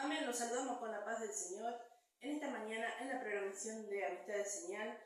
Amén, los saludamos con la paz del Señor en esta mañana en la programación de Amistad de Señal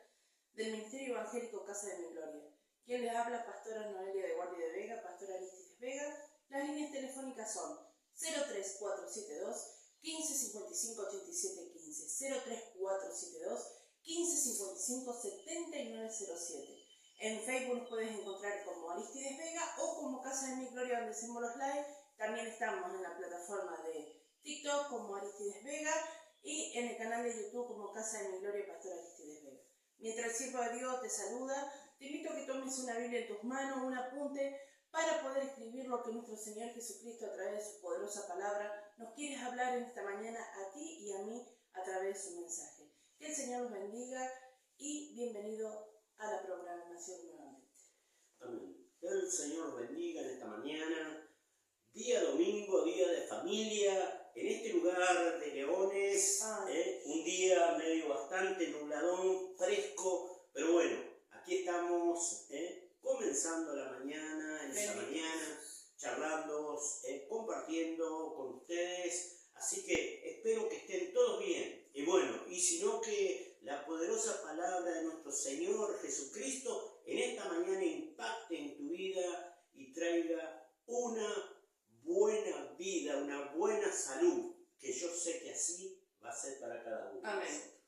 del Ministerio Evangélico Casa de Mi Gloria. Quien les habla, Pastora Noelia de Guardia de Vega, Pastora Aristides Vega. Las líneas telefónicas son 03472 1555 8715, 03472 1555 7907. En Facebook nos puedes encontrar como Aristides Vega o como Casa de Mi Gloria, donde hacemos los live. También estamos en la plataforma de TikTok como Aristides Vega y en el canal de YouTube como Casa de Mi Gloria, Pastor Aristides Vega. Mientras el siervo de Dios te saluda, te invito a que tomes una Biblia en tus manos, un apunte, para poder escribir lo que nuestro Señor Jesucristo a través de su poderosa palabra nos quiere hablar en esta mañana a ti y a mí a través de su mensaje. Que el Señor los bendiga y bienvenido a la programación nuevamente. Amén. Que el Señor los bendiga en esta mañana, día domingo, día de familia, en este lugar de Leones, un día medio bastante nubladón, fresco, pero bueno, aquí estamos comenzando la mañana, en esta mañana, charlando, compartiendo con ustedes, así que espero que estén todos bien, y bueno, y si no, que la poderosa palabra de nuestro Señor Jesucristo en esta mañana impacte en tu vida y traiga una buena vida, una buena salud, que yo sé que así va a ser para cada uno. Amén.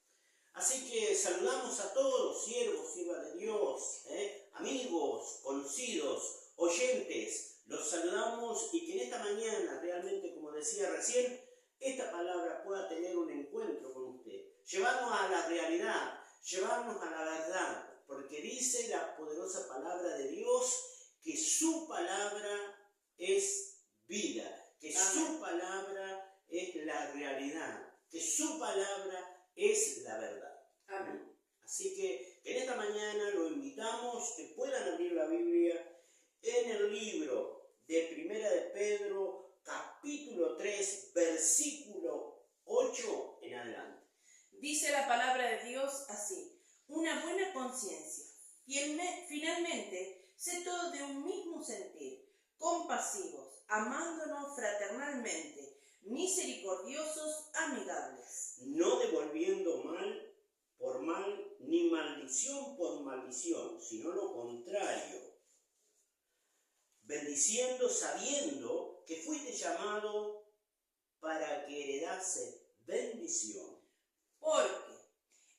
Así que saludamos a todos los siervos, siervas de Dios, amigos, conocidos, oyentes, los saludamos y que en esta mañana realmente, como decía recién, esta palabra pueda tener un encuentro con usted, llevarnos a la realidad, llevarnos a la verdad, porque dice la poderosa palabra de Dios que su palabra es vida, que su palabra es la realidad, que su palabra es la verdad. Amén. Así que en esta mañana lo invitamos que puedan abrir la Biblia en el libro de Primera de Pedro, capítulo 3, versículo 8 en adelante. Dice la palabra de Dios así: una buena conciencia, finalmente, sé todo de un mismo sentir, compasivos, amándonos fraternalmente, misericordiosos, amigables. No devolviendo mal por mal, ni maldición por maldición, sino lo contrario. Bendiciendo sabiendo que fuiste llamado para que heredase bendición. Porque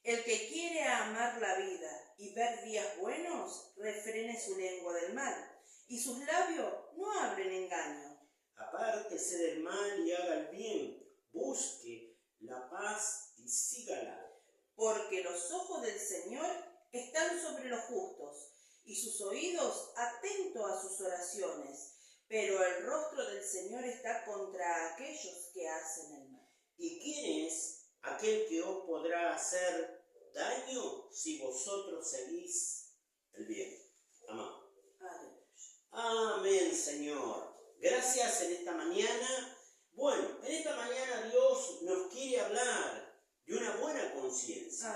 el que quiere amar la vida y ver días buenos, refrene su lengua del mal, y sus labios no hablen engaño. Apártese del mal y haga el bien, busque la paz y sígala. Porque los ojos del Señor están sobre los justos, y sus oídos atentos a sus oraciones, pero el rostro del Señor está contra aquellos que hacen el mal. ¿Y quién es aquel que os podrá hacer daño si vosotros seguís el bien? Amén. Amén, Señor. Gracias en esta mañana. Bueno, en esta mañana Dios nos quiere hablar de una buena conciencia.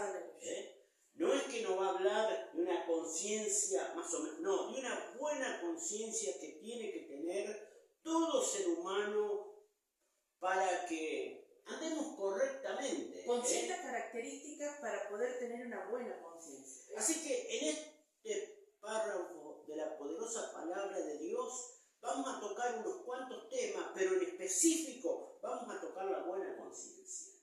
No es que nos va a hablar de una conciencia más o menos, no, de una buena conciencia que tiene que tener todo ser humano para que andemos correctamente. Con ciertas características para poder tener una buena conciencia. Así que en este párrafo de la poderosa palabra de Dios vamos a tocar unos cuantos temas, pero en específico vamos a tocar la buena conciencia.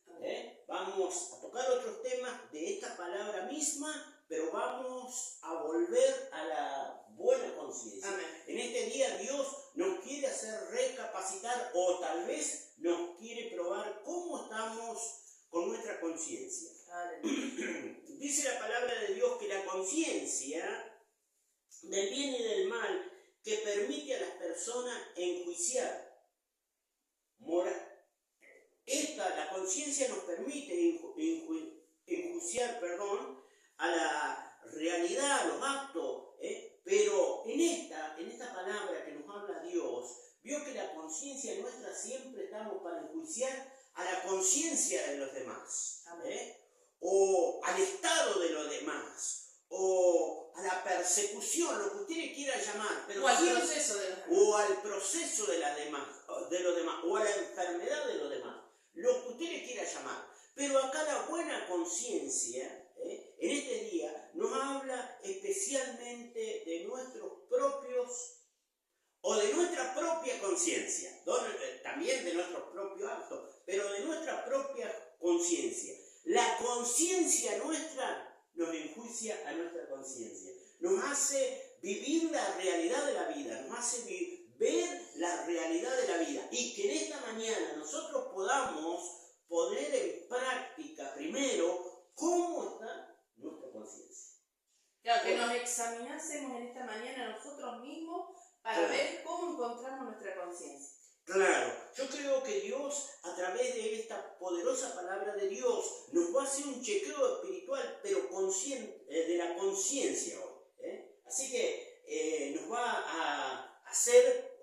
Vamos a tocar otros temas de esta palabra misma, pero vamos a volver a la buena conciencia. En este día Dios nos quiere hacer recapacitar o tal vez nos quiere probar cómo estamos con nuestra conciencia. Dice la palabra de Dios que la conciencia del bien y del mal que permite a las personas enjuiciar, la conciencia nos permite enjuiciar, a la realidad, a los actos, pero en esta palabra que nos habla Dios, vio que la conciencia nuestra siempre estamos para enjuiciar a la conciencia de los demás, o al estado de los demás, o a la persecución, lo que usted le quiera llamar, pero o al proceso de los demás, o al proceso de los demás, o a la enfermedad de los demás. lo que usted le quiera llamar. Pero acá la buena conciencia, en este día, nos habla especialmente de nuestros propios, o de nuestra propia conciencia, también de nuestros propios actos, pero de nuestra propia conciencia. La conciencia nuestra nos enjuicia a nuestra conciencia, nos hace vivir la realidad de la vida, nos hace ver la realidad de la vida, y que en esta mañana nosotros podamos poner en práctica primero cómo está nuestra conciencia. Claro, que nos examinásemos en esta mañana nosotros mismos para ver cómo encontramos nuestra conciencia. Claro, yo creo que Dios, a través de esta poderosa palabra de Dios, nos va a hacer un chequeo espiritual, pero de la conciencia hoy. Así que nos va a hacer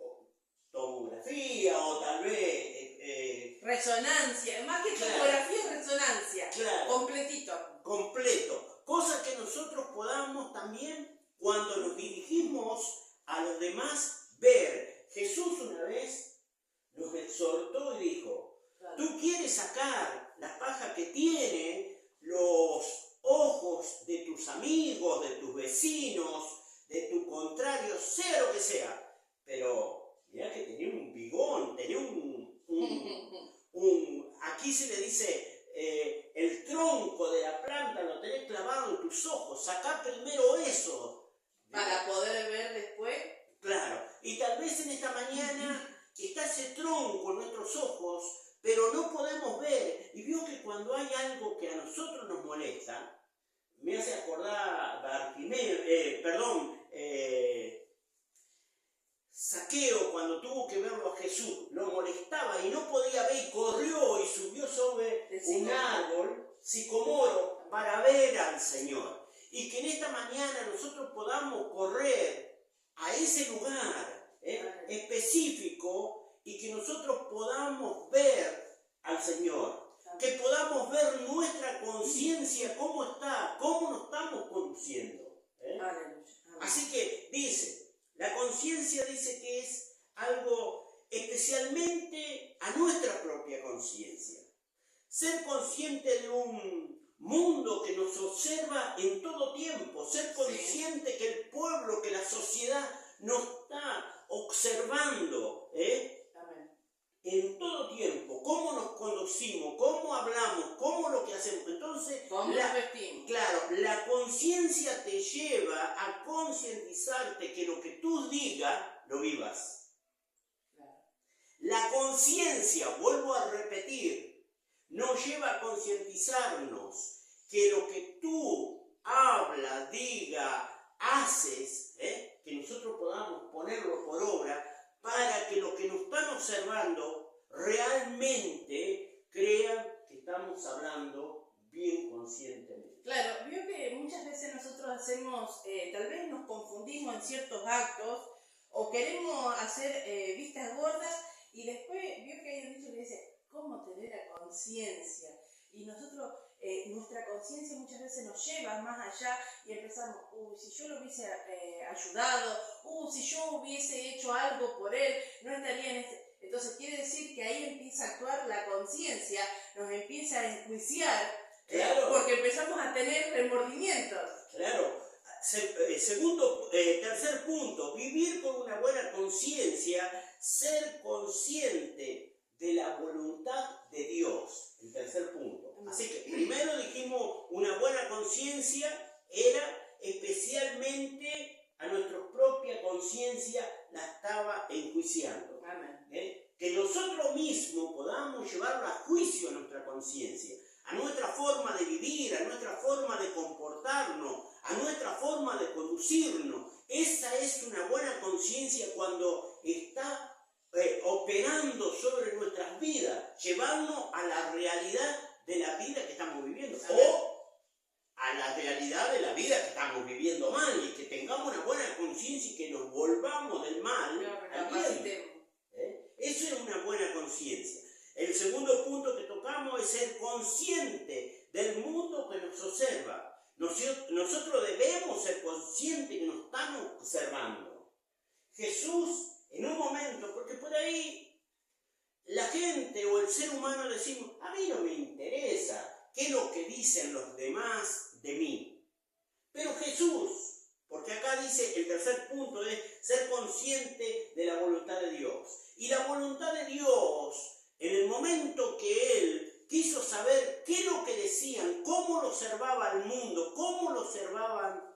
tomografía o tal vez... resonancia, más que tomografía, resonancia. Claro. Completo. Cosa que nosotros podamos también, cuando nos dirigimos a los demás, ver. Jesús una vez nos exhortó y dijo, tú quieres sacar la paja que tiene los ojos de tus amigos, de tus vecinos, de tu contrario, sea lo que sea, pero mirá que tenía un bigón, tenía aquí se le dice, el tronco de la planta lo tenés clavado en tus ojos, sacá primero eso. Para poder ver después. Claro, y tal vez en esta mañana está ese tronco en nuestros ojos, pero no podemos ver. Y vio que cuando hay algo que a nosotros nos molesta, me hace acordar Zaqueo, cuando tuvo que verlo a Jesús, lo molestaba y no podía ver y corrió y subió sobre un árbol sicomoro para ver al Señor. Y que en esta mañana nosotros podamos correr a ese lugar específico y que nosotros podamos ver al Señor, que podamos ver nuestra conciencia cómo está, cómo nos estamos conduciendo. Así que dice, la conciencia dice que es algo especialmente a nuestra propia conciencia. Ser consciente de un mundo que nos observa en todo tiempo, ser consciente que el pueblo, que la sociedad nos está observando en todo tiempo, cómo nos conducimos, cómo hablamos, cómo lo que hacemos. Entonces, ¿cómo nos vestimos? Claro, la conciencia te lleva a concientizarte que lo que tú digas, lo vivas. Claro. La conciencia, vuelvo a repetir, nos lleva a concientizarnos que lo que tú hablas, digas, haces, que nosotros podamos ponerlo por obra para que los que nos están observando realmente crean que estamos hablando bien conscientemente. Claro, veo que muchas veces nosotros hacemos, tal vez nos confundimos en ciertos actos o queremos hacer vistas gordas y después veo que hay un dicho que dice, ¿cómo tener la conciencia? Y nosotros, nuestra conciencia muchas veces nos lleva más allá y empezamos, si yo lo hubiese ayudado, si yo hubiese hecho algo por él, no estaría en este... Entonces quiere decir que ahí empieza a actuar la conciencia, nos empieza a enjuiciar, claro. Porque empezamos a tener remordimientos. Claro. Tercer punto, vivir con una buena conciencia, ser consciente de la voluntad de Dios. El tercer punto. Así que primero dijimos, una buena conciencia era especialmente a nuestra propia conciencia la estaba enjuiciando. Que nosotros mismos podamos llevarla a juicio a nuestra conciencia, a nuestra forma de vivir, a nuestra forma de comportarnos, a nuestra forma de conducirnos. Esa es una buena conciencia cuando está operando sobre nuestras vidas, llevarnos a la realidad de la vida que estamos viviendo, o a la realidad de la vida que estamos viviendo mal, y que tengamos una buena conciencia y que nos volvamos del mal al bien. Eso es una buena conciencia. El segundo punto que tocamos es ser consciente del mundo que nos observa. Nosotros debemos ser conscientes que nos estamos observando. Jesús, en un momento, porque por ahí la gente o el ser humano decimos, a mí no me interesa qué es lo que dicen los demás de mí. Pero Jesús, porque acá dice el tercer punto es ser consciente de la voluntad de Dios. Y la voluntad de Dios, en el momento que Él quiso saber qué es lo que decían, cómo lo observaba el mundo, cómo lo observaban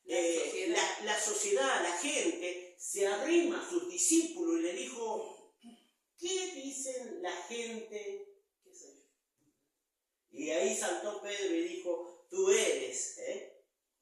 la sociedad, la gente, se arrima a sus discípulos y le dijo, ¿qué dicen la gente que soy yo? Y ahí saltó Pedro y dijo, tú eres,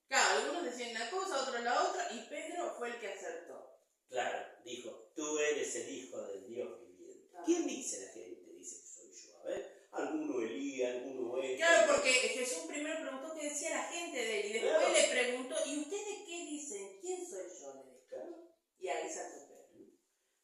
Claro, algunos decían una cosa, otros la otra, y Pedro fue el que acertó. Claro, dijo, tú eres el Hijo del Dios viviente. ¿Quién dice la gente? Dice que soy yo. A ver, alguno Elías, alguno esto. Claro, porque Jesús primero preguntó qué decía la gente de él, y después Claro. le preguntó, ¿y ustedes qué dicen? ¿Quién soy yo? Le dijo. Claro. Y ahí saltó Pedro.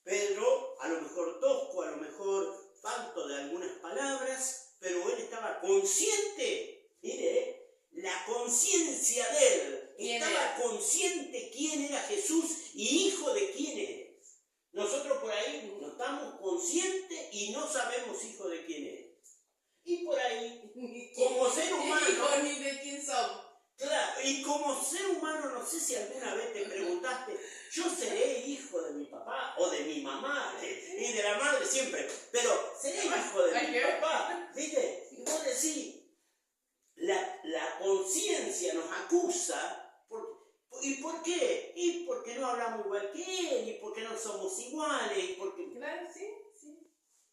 Pedro, a lo mejor tosco, a lo mejor falto de algunas palabras, pero él estaba consciente, mire, la conciencia de él, estaba consciente quién era Jesús y hijo de quién eres. Nosotros por ahí no estamos conscientes y no sabemos hijo de quién eres. Y por ahí, como ser humano, Ni de quién somos. claro, y como ser humano, no sé si alguna vez te preguntaste, yo seré hijo de mi papá o de mi mamá, y de la madre siempre, pero seré hijo de mi papá, ¿viste? Y vos decís, la conciencia nos acusa, ¿y por qué? Y porque no hablamos igual que él, y porque no somos iguales, y porque... Claro, sí.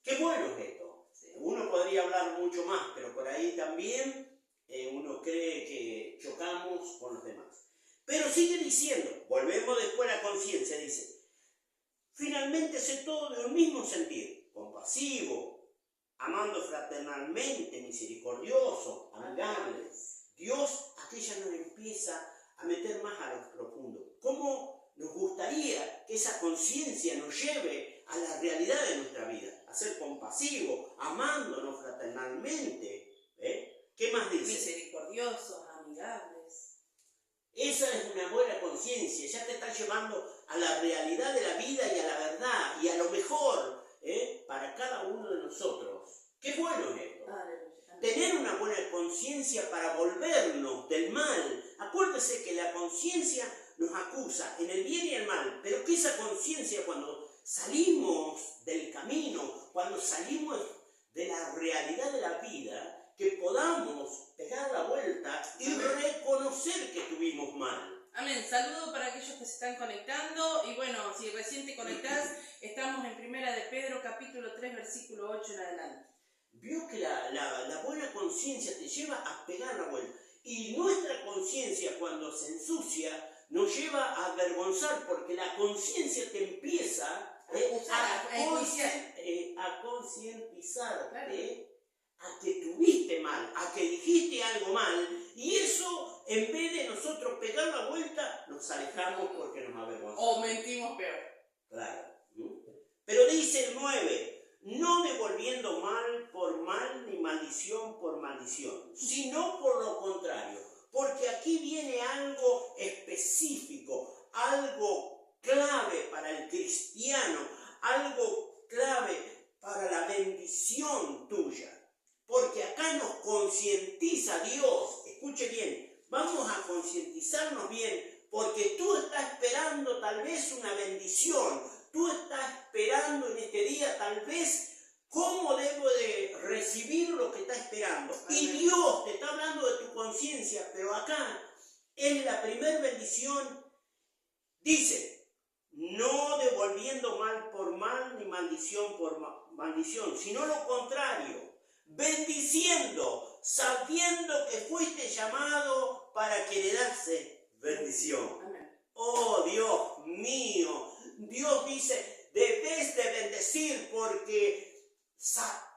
Qué bueno es esto. Sí. Uno podría hablar mucho más, pero por ahí también uno cree que chocamos con los demás. Pero sigue diciendo, volvemos después a la conciencia, dice, finalmente sé todo de un mismo sentir, compasivo, amando fraternalmente, misericordioso, amigable. Dios aquella nos empieza a meter más a lo profundo. ¿Cómo nos gustaría que esa conciencia nos lleve a la realidad de nuestra vida? A ser compasivo, amándonos fraternalmente. ¿Qué más dice? Misericordiosos, amigables. Esa es una buena conciencia, ya te está llevando a la realidad de la vida y a la verdad y a lo mejor para cada uno de nosotros. Qué bueno es esto. Tener una buena conciencia para volvernos del mal. Acuérdese que la conciencia nos acusa en el bien y el mal, pero que esa conciencia cuando salimos del camino, cuando salimos de la realidad de la vida, que podamos pegar la vuelta y reconocer que estuvimos mal. Amén. Saludo para aquellos que se están conectando. Y bueno, si recién te conectás, estamos en Primera de Pedro, capítulo 3, versículo 8 en adelante. Vio que la buena conciencia te lleva a pegar la vuelta. Y nuestra conciencia, cuando se ensucia, nos lleva a avergonzar, porque la conciencia te empieza a concientizarte a que tuviste mal, a que dijiste algo mal, y eso, en vez de nosotros pegar la vuelta, nos alejamos porque nos avergonzamos. O mentimos peor. Claro. Pero dice el 9, no devolviendo mal por mal ni maldición por maldición, sino por lo contrario, porque aquí viene algo específico, algo clave para el cristiano, algo clave para la bendición tuya. Porque acá nos concientiza Dios, escuche bien, vamos a concientizarnos bien, porque tú estás esperando tal vez una bendición, tú estás esperando en este día tal vez cómo debo de recibir lo que está esperando. Y Dios te está hablando de tu conciencia, pero acá en la primera bendición dice, no devolviendo mal por mal ni maldición por maldición, sino lo contrario. Bendiciendo, sabiendo que fuiste llamado para que heredase bendición. Amén. Oh Dios mío, Dios dice, debes de bendecir porque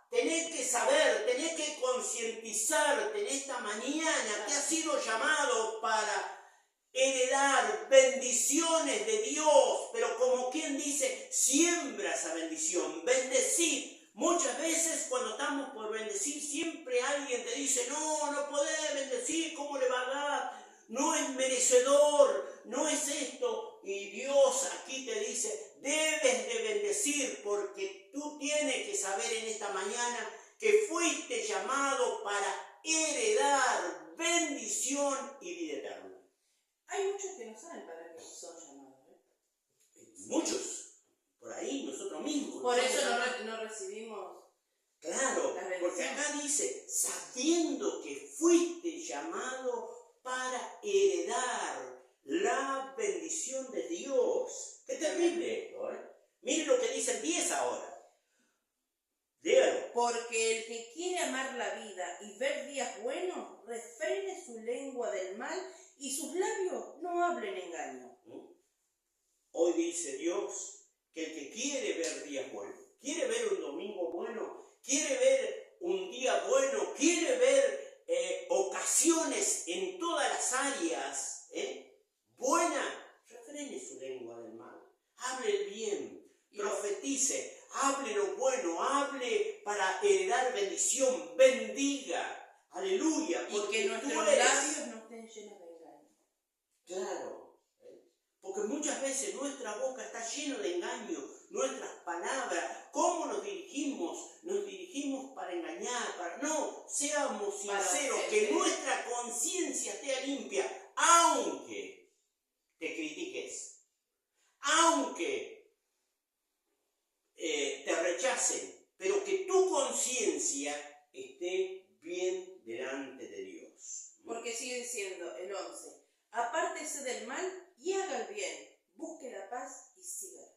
tenés que saber, tenés que concientizarte en esta mañana que has sido llamado para heredar bendiciones de Dios, pero como quien dice, siembra esa bendición, bendecid. Muchas veces cuando estamos por bendecir, siempre alguien te dice, no podés bendecir, ¿cómo le va a dar? No es merecedor, no es esto. Y Dios aquí te dice, debes de bendecir, porque tú tienes que saber en esta mañana que fuiste llamado para heredar bendición y vida eterna. Hay muchos que no saben para qué son llamados. Muchos, por ahí nosotros mismos. Por eso no recibimos. Claro, porque acá dice, sabiendo que fuiste llamado para heredar la bendición de Dios. Qué terrible esto, ¿eh? Miren lo que dice el 10 ahora. Léalo. Porque el que quiere amar la vida y ver días buenos, refrene su lengua del mal y sus labios no hablen engaño. Hoy dice Dios que el que quiere ver días buenos, quiere ver un domingo bueno, quiere ver un día bueno, quiere ver ocasiones en todas las áreas buenas, refrene su lengua del mal, hable el bien, profetice, hable lo bueno, hable para heredar bendición, bendiga, aleluya, porque y que nuestros labios no estén llenos de engaño. Claro. Porque muchas veces nuestra boca está llena de engaño, nuestras palabras, cómo nos dirigimos para engañar, no, seamos sinceros, que nuestra conciencia esté limpia, aunque te critiques, aunque te rechacen, pero que tu conciencia esté bien delante de Dios. Porque sigue diciendo el 11, apártese del mal y haga el bien, busque la paz y sígala.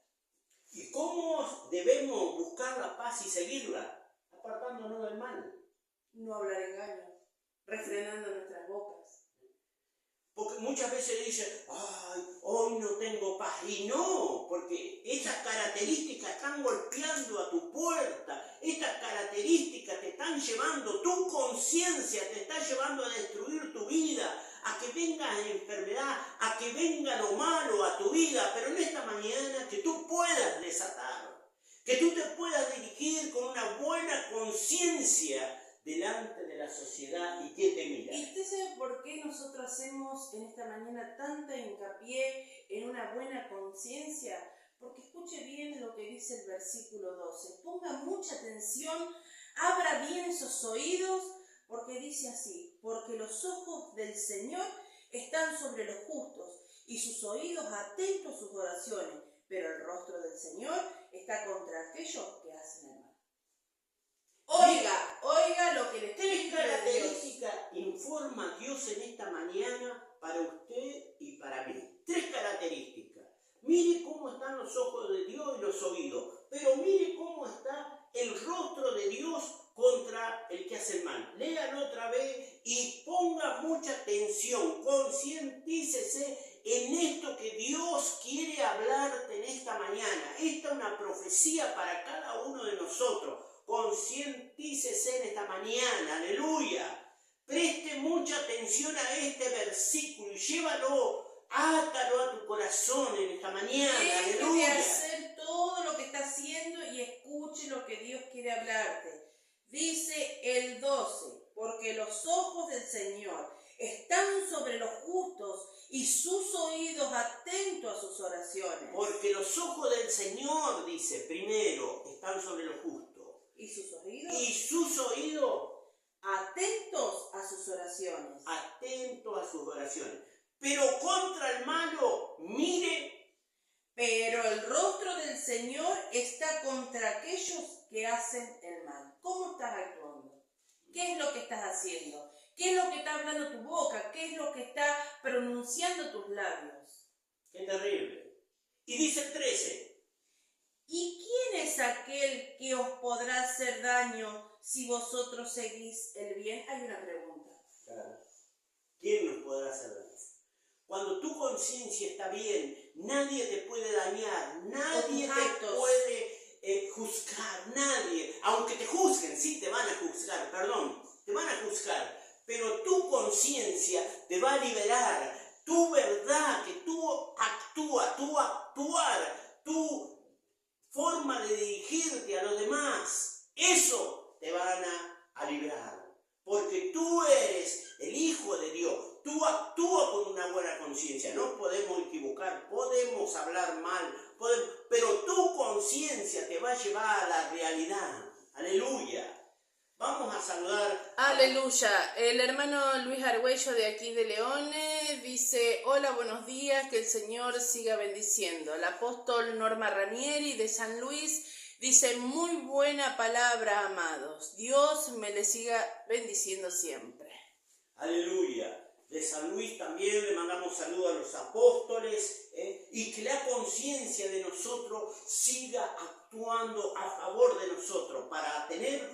¿Y cómo debemos buscar la paz y seguirla? Apartándonos del mal. No hablar engaño, refrenando nuestras bocas. Porque muchas veces dicen, ay, hoy no tengo paz. Y no, porque estas características están golpeando a tu puerta. Estas características te están llevando, tu conciencia te está llevando a destruir tu vida, a que venga enfermedad, a que venga lo malo a tu vida. Pero en esta mañana que tú puedas desatar, que tú te puedas dirigir con una buena conciencia delante de la sociedad y que te mira. ¿Y usted sabe por qué nosotros hacemos en esta mañana tanta hincapié en una buena conciencia? Porque escuche bien lo que dice el versículo 12. Ponga mucha atención, abra bien esos oídos, porque dice así, porque los ojos del Señor están sobre los justos y sus oídos atentos a sus oraciones, pero el rostro del Señor está contra aquellos que hacen el mal. Oiga lo que le estoy diciendo. Tres características informa Dios en esta mañana para usted y para mí. Tres características. Mire cómo están los ojos de Dios y los oídos, pero mire cómo está el rostro de Dios contra el que hace el mal. Léalo otra vez y ponga mucha atención, concientícese en esto que Dios quiere hablarte en esta mañana. Esta es una profecía para cada uno de nosotros. Concientícese en esta mañana, aleluya. Preste mucha atención a este versículo y llévalo, átalo a tu corazón en esta mañana, aleluya. Deje de hacer todo lo que está haciendo y escuche lo que Dios quiere hablarte. Dice el 12, porque los ojos del Señor están sobre los justos y sus oídos atentos a sus oraciones. Porque los ojos del Señor, dice, primero, están sobre los justos. ¿Y sus oídos? Y sus oídos atentos a sus oraciones. Atentos a sus oraciones. Pero contra el malo, mire. Pero el rostro del Señor está contra aquellos que hacen el mal. ¿Cómo estás actuando? ¿Qué es lo que estás haciendo? ¿Qué es lo que está hablando tu boca? ¿Qué es lo que está pronunciando tus labios? Qué terrible. Y dice el 13. ¿Y quién es aquel que os podrá hacer daño si vosotros seguís el bien? Hay una pregunta. Claro. ¿Quién nos podrá hacer daño? Cuando tu conciencia está bien, nadie te puede dañar, nadie te puede juzgar, nadie. Aunque te juzguen, sí te van a juzgar, te van a juzgar. Pero tu conciencia te va a liberar. Tu verdad, que tú actúas, tu actuar, tu forma de dirigirte a los demás, eso te van a librar. Porque tú eres el Hijo de Dios. Tú actúas con una buena conciencia. No podemos equivocar, podemos podemos hablar mal, pero tu conciencia te va a llevar a la realidad. Aleluya. Vamos a saludar. Aleluya. El hermano Luis Argüello de aquí de Leones dice: hola, buenos días, que el Señor siga bendiciendo. El apóstol Norma Ranieri de San Luis dice: muy buena palabra, amados. Dios me le siga bendiciendo siempre. Aleluya. De San Luis también le mandamos saludos a los apóstoles, y que la conciencia de nosotros siga actuando a favor de nosotros para tener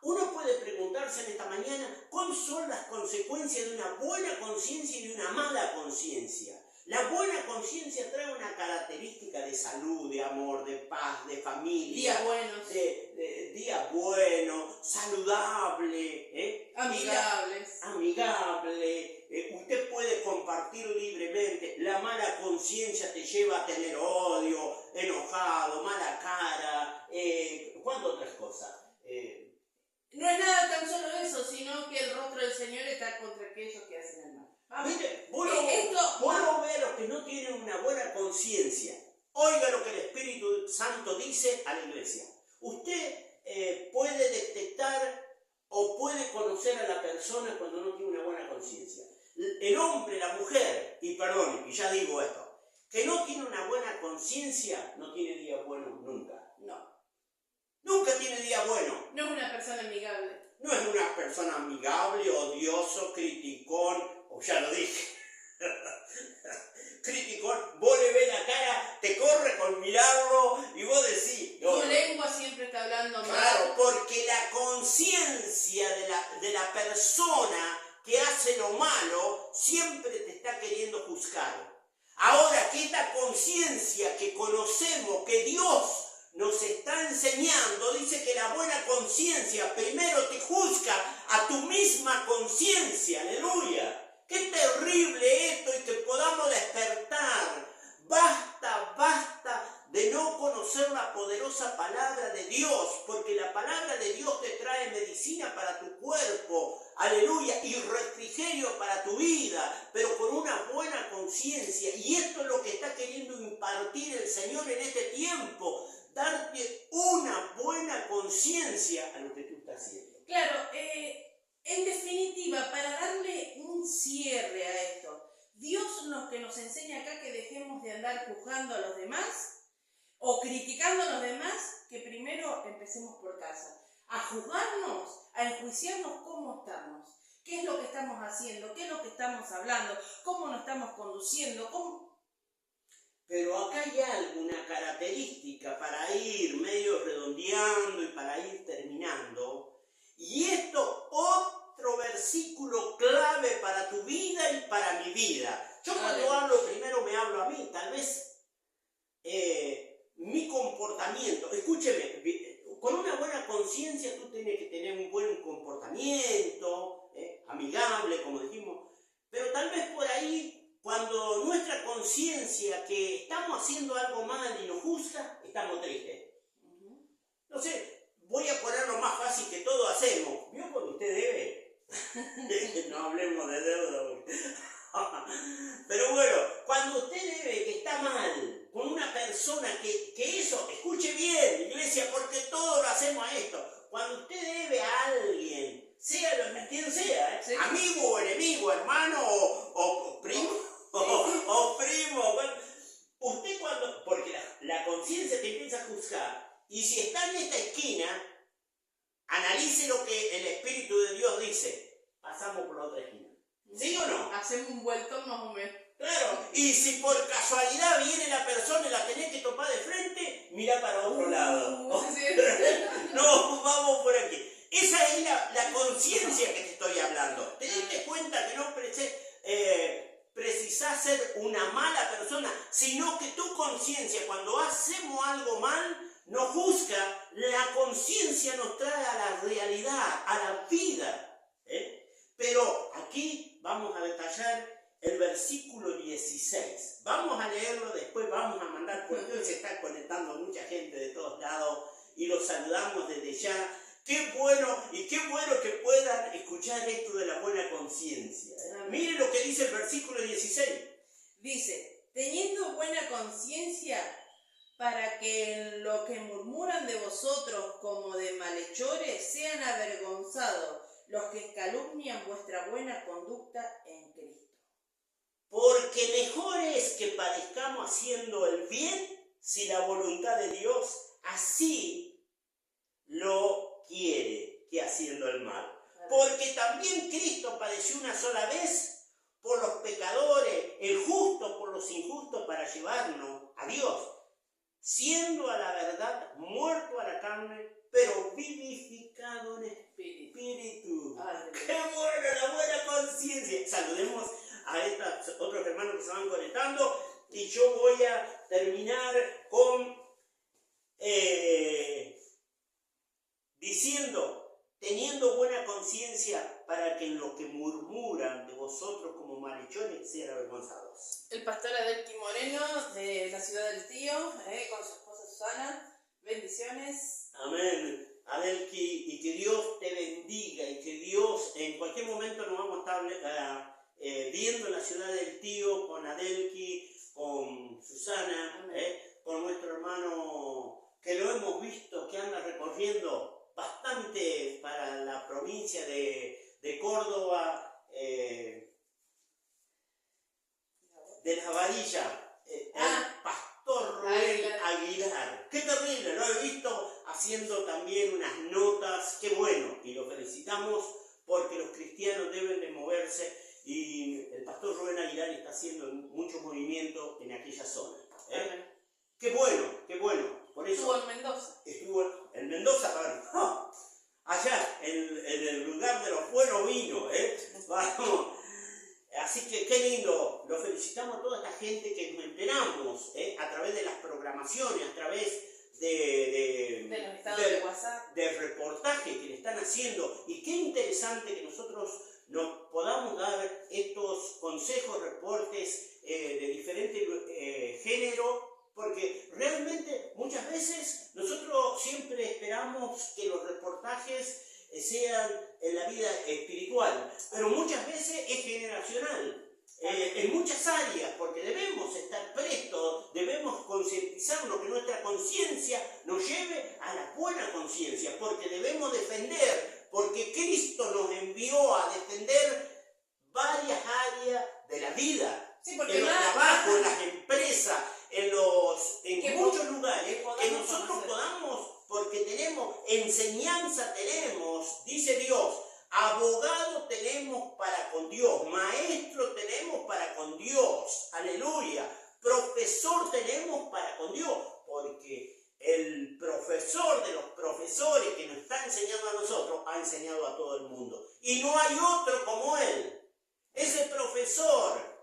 uno puede preguntarse en esta mañana cuáles son las consecuencias de una buena conciencia y de una mala conciencia. La buena conciencia trae una característica de salud, de amor, de paz, de familia. Días buenos. Día bueno, saludable. Amigables. Amigable. Usted puede compartir libremente. La mala conciencia te lleva a tener odio, enojado, mala cara. ¿Cuántas otras cosas? No es nada tan solo eso, sino que el rostro del Señor está contra aquellos que hacen el mal. Mire, vos lo ve a los que no tienen una buena conciencia. Oiga lo que el Espíritu Santo dice a la iglesia. Usted puede detectar o puede conocer a la persona cuando no tiene una buena conciencia. El hombre, la mujer, y ya digo esto, que no tiene una buena conciencia, no tiene día bueno nunca. No. Nunca tiene día bueno. No es una persona amigable. No es una persona amigable, odioso, criticón, o ya lo dije. Criticón, vos le ves la cara, te corre con mirarlo y vos decís... Tu lengua siempre está hablando mal. Claro, porque la conciencia de la persona que hace lo malo siempre te está queriendo juzgar. Ahora que esta conciencia que conocemos, que Dios nos está enseñando, dice que la buena conciencia primero te juzga a tu misma conciencia. Aleluya. Qué terrible esto, y que podamos despertar. Basta de no conocer la poderosa palabra de Dios, porque la palabra de Dios te trae medicina para tu cuerpo, aleluya, y refrigerio para tu vida, pero con una buena conciencia. Y esto es lo que está queriendo impartir el Señor en este tiempo, darte una buena conciencia a lo que tú estás haciendo. Claro, en definitiva, para darle un cierre a esto, Dios que nos enseña acá que dejemos de andar juzgando a los demás o criticando a los demás, que primero empecemos por casa, a juzgarnos, a enjuiciarnos cómo estamos, qué es lo que estamos haciendo, qué es lo que estamos hablando, cómo nos estamos conduciendo, cómo... Pero acá hay alguna característica para ir medio redondeando y para ir terminando. Y esto, otro versículo clave para tu vida y para mi vida. Yo cuando hablo primero me hablo a mí, tal vez mi comportamiento, escúcheme, con una buena conciencia tú tienes que tener un buen comportamiento, amigable, como dijimos, pero tal vez por ahí, cuando nuestra conciencia que estamos haciendo algo mal y nos juzga, estamos tristes. No sé, voy a ponerlo más fácil que todo hacemos. ¿Vio cuando usted debe? No hablemos de deuda. Pero bueno, cuando usted debe, que está mal, con una persona que eso, escuche bien, iglesia, porque todos lo hacemos a esto. Cuando usted debe a alguien, sea quien sea, sí, amigo o enemigo, hermano o primo, o primo, bueno, usted cuando, porque la conciencia te empieza a juzgar, y si está en esta esquina, analice lo que el Espíritu de Dios dice, pasamos por la otra esquina. ¿Sí o no? Hacemos un vueltón más o menos. Claro, y si por casualidad viene la persona y la tenés que topar de frente, mira para otro lado. Sí. No, vamos por aquí. Esa es la conciencia que te estoy hablando. ¿Te diste cuenta que no precisás ser una mala persona, sino que tu conciencia, cuando hacemos algo mal, nos juzga? La conciencia nos trae a la realidad, a la vida. Pero aquí vamos a detallar el versículo 16. Vamos a leerlo después, vamos a mandar, porque hoy se está conectando mucha gente de todos lados y los saludamos desde ya. Qué bueno que puedan escuchar esto de la buena conciencia. Miren lo que dice el versículo 16. Dice: teniendo buena conciencia, para que en lo que murmuran de vosotros como de malhechores sean avergonzados los que calumnian vuestra buena conducta en Cristo. Porque mejor es que padezcamos haciendo el bien, si la voluntad de Dios así lo quiere, que haciendo el mal. Porque también Cristo padeció una sola vez por los pecadores, el justo por los injustos, para llevarnos a Dios, siendo a la verdad muerto a la carne, pero vivificado en espíritu. ¡Qué bueno, la buena conciencia! Saludemos a estos otros hermanos que se van conectando, y yo voy a terminar con diciendo: teniendo buena conciencia, para que en lo que murmuran de vosotros como malhechores sean avergonzados. El pastor Adelki Moreno, de la ciudad del Tío, con su esposa Susana. Bendiciones. Amén. Adelki, y que Dios te bendiga, y que Dios, en cualquier momento nos vamos a estar viendo en la ciudad del Tío con Adelki, con Susana, con nuestro hermano que lo hemos visto, que anda recorriendo bastante para la provincia de Córdoba, de la Varilla, el pastor Rubén Aguilar. Qué terrible, lo he visto haciendo también unas notas, qué bueno, y lo felicitamos porque los cristianos deben de moverse, y el pastor Rubén Aguilar está haciendo muchos movimientos en aquella zona. Qué bueno, por eso. Estuvo en Mendoza. Estuvo en Mendoza, allá, en el lugar de los buenos vinos, Vamos. Así que qué lindo, lo felicitamos a toda esta gente que nos enteramos a través de las programaciones, a través de los estados de WhatsApp, de reportajes que le están haciendo, y qué interesante que nosotros nos podamos dar estos consejos, reportes de diferentes géneros, porque realmente muchas veces nosotros siempre esperamos que los reportajes sean en la vida espiritual, pero muchas veces es generacional, en muchas áreas, porque debemos estar prestos, debemos concientizarnos, que nuestra conciencia nos lleve a la buena conciencia, porque debemos defender, porque Cristo nos envió a defender varias áreas de la vida, en los trabajos, en las empresas, en muchos lugares, que nosotros podamos, porque tenemos enseñanza, dice Dios, abogado tenemos para con Dios, maestro tenemos para con Dios, aleluya, profesor tenemos para con Dios, porque el profesor de los profesores que nos está enseñando a nosotros, ha enseñado a todo el mundo, y no hay otro como él, ese profesor,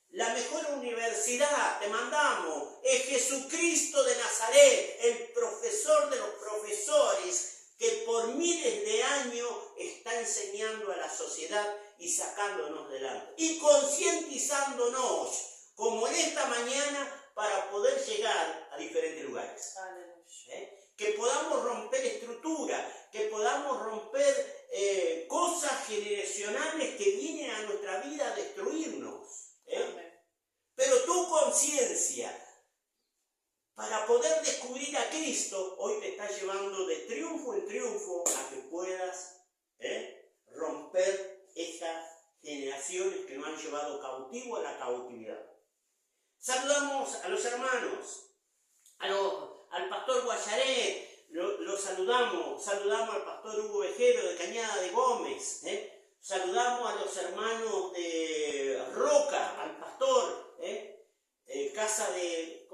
la mejor universidad te mandamos, es Jesucristo de Nazaret, el profesor de los profesores, que por miles de años está enseñando a la sociedad y sacándonos delante, y concientizándonos, como en esta mañana, para poder llegar a diferentes lugares. Que podamos romper estructuras, que podamos romper cosas generacionales que vienen a nuestra vida a destruirnos. Pero tu conciencia, para poder descubrir a Cristo, hoy te está llevando de triunfo en triunfo a que puedas romper estas generaciones que nos han llevado cautivo a la cautividad. Saludamos a los hermanos, al pastor Guayaret, lo saludamos al pastor Hugo Vejero de Cañada de Gómez, saludamos a los hermanos de Roca, al pastor, Casa del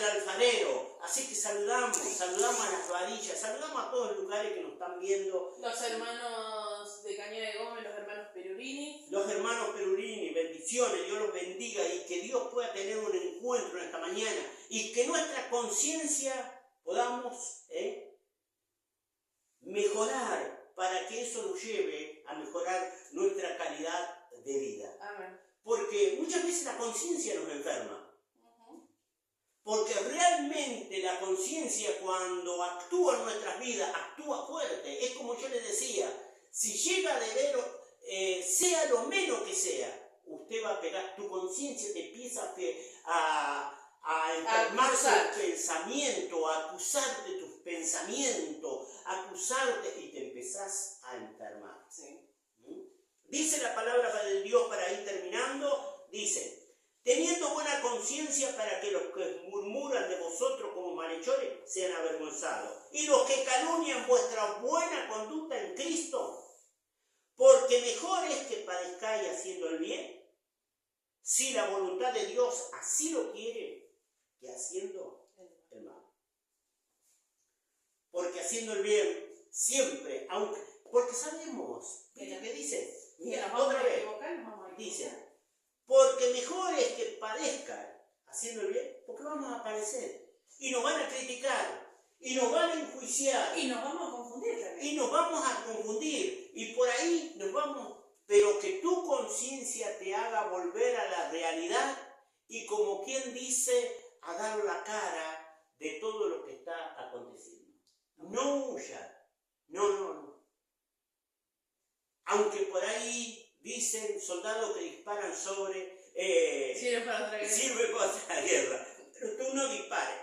Alfarero, así que saludamos a las Varillas, saludamos a todos los lugares que nos están viendo. Los hermanos de Cañada de Gómez, los hermanos Perurini. Los hermanos Perurini, bendiciones, Dios los bendiga, y que Dios pueda tener un encuentro en esta mañana, y que nuestra conciencia podamos mejorar, para que eso nos lleve a mejorar nuestra calidad de vida. Amén. Porque muchas veces la conciencia nos enferma. Porque realmente la conciencia, cuando actúa en nuestras vidas, actúa fuerte. Es como yo les decía, si llega de ver, sea lo menos que sea, usted va a pegar, tu conciencia te empieza a enfermar tu pensamiento, a acusarte tus pensamientos, a acusarte y te empezás a enfermar. Sí. Dice la palabra de Dios para ir terminando, dice, teniendo buena conciencia para que los que murmuran de vosotros como malhechores sean avergonzados, y los que calumnian vuestra buena conducta en Cristo, porque mejor es que padezcáis haciendo el bien, si la voluntad de Dios así lo quiere, que haciendo el mal. Porque haciendo el bien siempre, aunque, porque sabemos, ¿viste qué dice? Mira, otra vez, dice, porque mejor es que padezcan haciendo el bien, porque vamos a padecer, y nos van a criticar, y nos van a enjuiciar, y nos vamos a confundir también. Y nos vamos a confundir, y por ahí nos vamos, pero que tu conciencia te haga volver a la realidad, y como quien dice, a dar la cara de todo lo que está aconteciendo. No huya, no. Aunque por ahí dicen soldados que disparan sobre... sirve para otra guerra. Pero tú no dispares.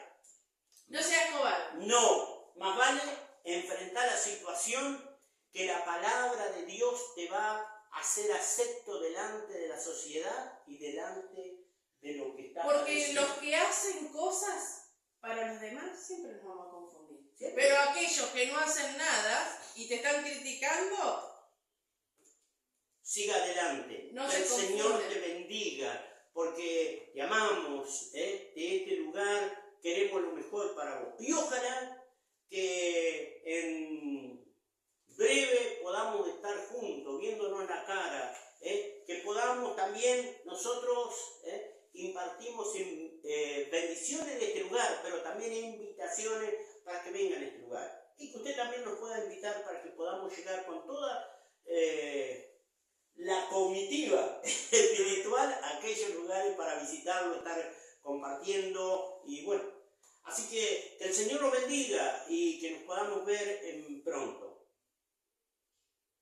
No seas cobarde. No, más vale enfrentar la situación que la palabra de Dios te va a hacer acepto delante de la sociedad y delante de lo que está Porque padeciendo. los que hacen cosas para los demás siempre nos vamos a confundir. Siempre. Pero aquellos que no hacen nada y te están criticando... Siga adelante, no que el Señor te bendiga, porque te amamos de este lugar, queremos lo mejor para vos. Y ojalá que en breve podamos estar juntos, viéndonos la cara, que podamos también nosotros impartimos bendiciones de este lugar, pero también invitaciones para que vengan a este lugar. Y que usted también nos pueda invitar para que podamos llegar con toda... la comitiva espiritual a aquellos lugares para visitarlo, estar compartiendo y bueno. Así que el Señor nos bendiga y que nos podamos ver pronto.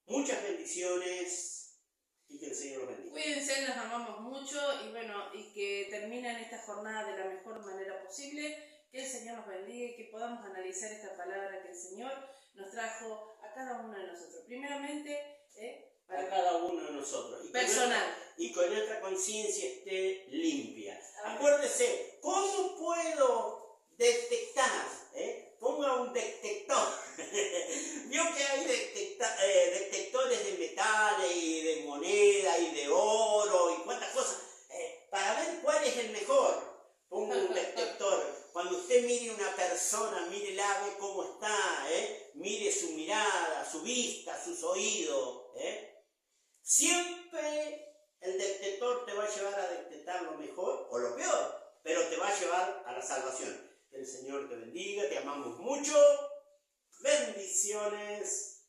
Muchas bendiciones y que el Señor los bendiga. Cuídense, los amamos mucho y bueno, y que terminen esta jornada de la mejor manera posible. Que el Señor nos bendiga y que podamos analizar esta palabra que el Señor nos trajo a cada uno de nosotros. Primeramente, a cada uno de nosotros. Personal. Y con nuestra conciencia esté limpia. Acuérdese, ¿cómo puedo detectar? Ponga un detector. Vio que hay detectores de metales y de moneda y de oro y cuántas cosas. Para ver cuál es el mejor, ponga un detector. Cuando usted mire una persona, mírela, ve cómo está, mire su mirada, su vista, sus oídos. Siempre el detector te va a llevar a detectar lo mejor o lo peor, pero te va a llevar a la salvación. Que el Señor te bendiga, te amamos mucho. Bendiciones.